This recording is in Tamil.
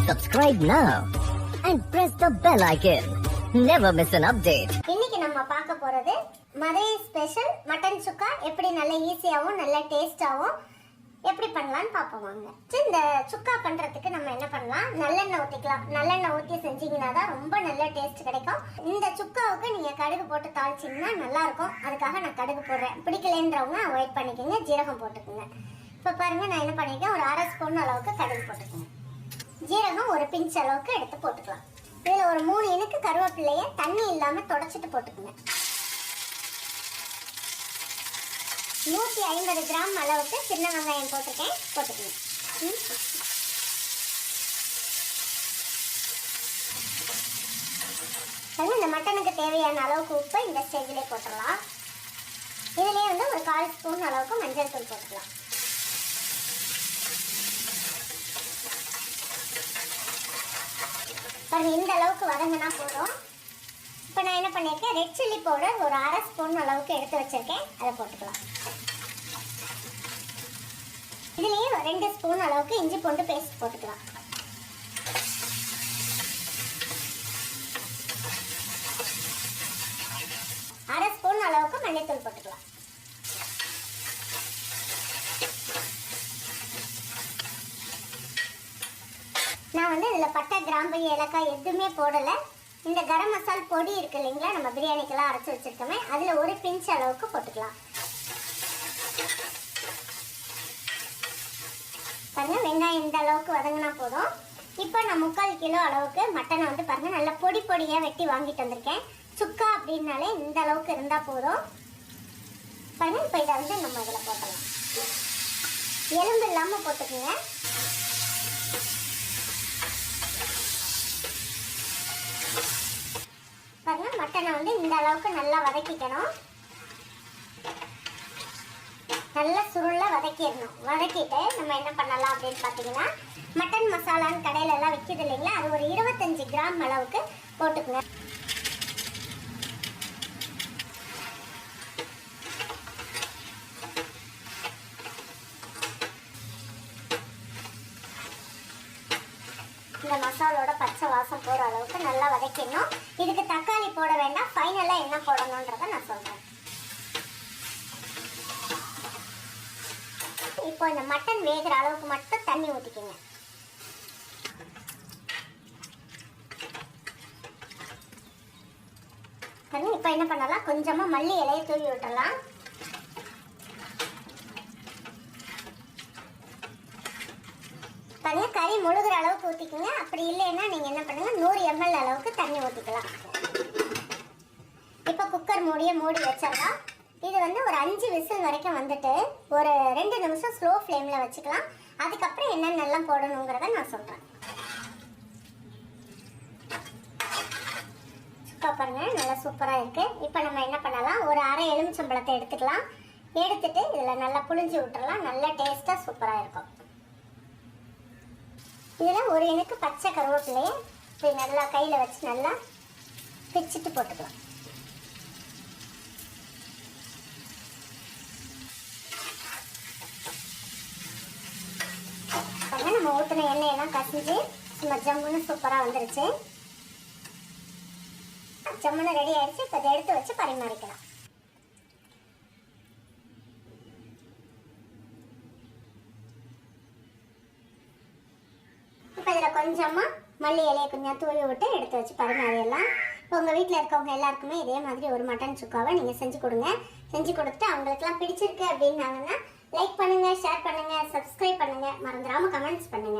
Subscribe now and press the bell icon. Never miss an update. இன்னைக்கு நம்ம பார்க்க போறது மதுரை ஸ்பெஷல் மட்டன் சுக்கா எப்படி நல்ல ஈஸியாவும் நல்ல டேஸ்டாவும் எப்படி பண்ணலாம்னு பாப்போம் வாங்க. இந்த சுக்கா பண்றதுக்கு நம்ம என்ன பண்ணலாம், நல்லெண்ணெய் ஊத்திக்கலாம். நல்லெண்ணெய் ஊத்தி செஞ்சீங்கன்னா தான் ரொம்ப நல்ல டேஸ்ட் கிடைக்கும். இந்த சுக்காவுக்கு நீங்க கடுகு போட்டு தாளிச்சீங்கன்னா நல்லா இருக்கும். அதுக்காக நான் கடுகு போடுறேன். பிடிக்கலன்றவங்க அவாய்ட் பண்ணிக்கோங்க, ஜீரகம் போட்டுக்கோங்க. இப்போ பாருங்க, நான் என்ன பண்ணிருக்கேன், ஒரு அரை ஸ்பூன் அளவுக்கு கடுகு போட்டுக்கோங்க. ஜீரகம் ஒரு பிஞ்ச் அளவுக்கு எடுத்து போட்டுக்கலாம். இதுல ஒரு 3 இனுக்கு கருவேப்பிலையை தண்ணி இல்லாம தொடச்சிட்டு போட்டுக்கோங்க. 150 கிராம் அளவுக்கு சின்ன வெங்காயம் போட்டுக்கேன், போட்டுக்கோங்க. இந்த மட்டனுக்கு தேவையான அளவுக்கு உப்பு இந்த ஸ்டேஜ்லேயே போட்டுடலாம். இதுலேயே வந்து ஒரு 1/4 ஸ்பூன் அளவுக்கு மஞ்சள் தூள் போட்டுக்கலாம். பாருங்க, இந்த அளவுக்கு வதங்கினா போதும். இப்போ நான் என்ன பண்ணியிருக்கேன், ரெட் சில்லி பவுடர் ஒரு அரை ஸ்பூன் அளவுக்கு எடுத்து வச்சிருக்கேன், அதை போட்டுக்கலாம். இதுலேயே 2 ஸ்பூன் அளவுக்கு இஞ்சி பூண்டு பேஸ்ட் போட்டுக்கலாம். அரை ஸ்பூன் அளவுக்கு மல்லித்தூள் போட்டுக்கலாம். நான் வந்து இதில் பட்டை, கிராம்பு, ஏலக்காய் எதுவுமே போடலை. இந்த கரம் மசால் பொடி இருக்கு இல்லைங்களா, நம்ம பிரியாணிக்கெல்லாம் அரைச்சி வச்சிருக்கோமே, அதில் ஒரு பிஞ்ச் அளவுக்கு போட்டுக்கலாம். பாருங்க, வெங்காயம் இந்த அளவுக்கு வதங்கினா போதும். இப்போ நான் 3/4 கிலோ அளவுக்கு மட்டனை வந்து பாருங்க நல்லா பொடி பொடியாக வெட்டி வாங்கிட்டு வந்திருக்கேன். சுக்கா அப்படின்னாலே இந்த அளவுக்கு இருந்தால் போதும். பாருங்க, இப்போ இதை வந்து நம்ம இதில் போட்டலாம். எலும்பு இல்லாமல் போட்டுக்கோங்க. பாருங்க, மட்டனை வந்து இந்த அளவுக்கு நல்லா வதக்கிக்கணும். நல்லா சுருள வதக்கிடணும். வதக்கிட்டு நம்ம என்ன பண்ணலாம் அப்படின்னு பார்த்தீங்கன்னா, மட்டன் மசாலான்னு கடையில எல்லாம் விற்கிது இல்லைங்களா, அது ஒரு 25 கிராம் அளவுக்கு போட்டுக்குங்க. இந்த மசாலோட பச்சை வாசம் போகிற அளவுக்கு நல்லா வதக்கிடணும். இதுக்கு தக்காளி போட வேண்டாம், ஃபைனலாக என்ன போடணுன்றதை நான் சொல்கிறேன். இப்போ இந்த மட்டன் வேகிற அளவுக்கு மட்டும் தண்ணி ஊற்றிக்கோங்க. இப்போ என்ன பண்ணலாம், கொஞ்சமாக மல்லி இலையை தூவி விட்டுறலாம். பாருங்க, கறி முழுகிற அளவுக்கு ஊற்றிக்கோங்க. அப்படி இல்லைன்னா நீங்கள் என்ன பண்ணுங்க, 100 ml அளவுக்கு தண்ணி ஊற்றிக்கலாம். இப்போ குக்கர் மூடி வச்சிடலாம். இது வந்து ஒரு 5 விசில் வரைக்கும் வந்துட்டு ஒரு 2 நிமிஷம் ஸ்லோ ஃப்ளேமில் வச்சுக்கலாம். அதுக்கப்புறம் என்னென்னலாம் போடணுங்கிறத நான் சொல்கிறேன். சுக்கா பாருங்க நல்லா சூப்பராக இருக்குது. இப்போ நம்ம என்ன பண்ணலாம், ஒரு அரை எலுமிச்சம்பழத்தை எடுத்துக்கலாம். எடுத்துட்டு இதில் நல்லா புளிஞ்சு விட்டுறலாம். நல்லா டேஸ்ட்டாக சூப்பராக இருக்கும். இதில் ஒரு இனுக்கு பச்சை கருவேப்பிலையை இப்படி நல்லா கையில் வச்சு நல்லா பிச்சுட்டு போட்டுக்கலாம். நம்ம ஊற்றின எண்ணெயெல்லாம் கசிஞ்சு சும்மா ஜம்முன்னு சூப்பராக வந்துருச்சு. ஜம்முன்னு ரெடி ஆயிடுச்சு. இப்போ இதை எடுத்து வச்சு பரிமாறிக்கலாம். இப்போ இதில் கொஞ்சமாக மல்லி இலையை கொஞ்சம் தூவி விட்டு எடுத்து வச்சு பரிமாறிடலாம். இப்போ உங்கள் வீட்டில் இருக்கவங்க எல்லாருக்குமே இதே மாதிரி ஒரு மட்டன் சுக்காவை நீங்கள் செஞ்சு கொடுங்க. செஞ்சு கொடுத்துட்டு அவங்களுக்குலாம் பிடிச்சிருக்கு அப்படின்னாங்கன்னா லைக் பண்ணுங்கள், ஷேர் பண்ணுங்கள், சப்ஸ்கிரைப் பண்ணுங்கள், மறந்துடாமல் கமெண்ட்ஸ் பண்ணுங்கள்.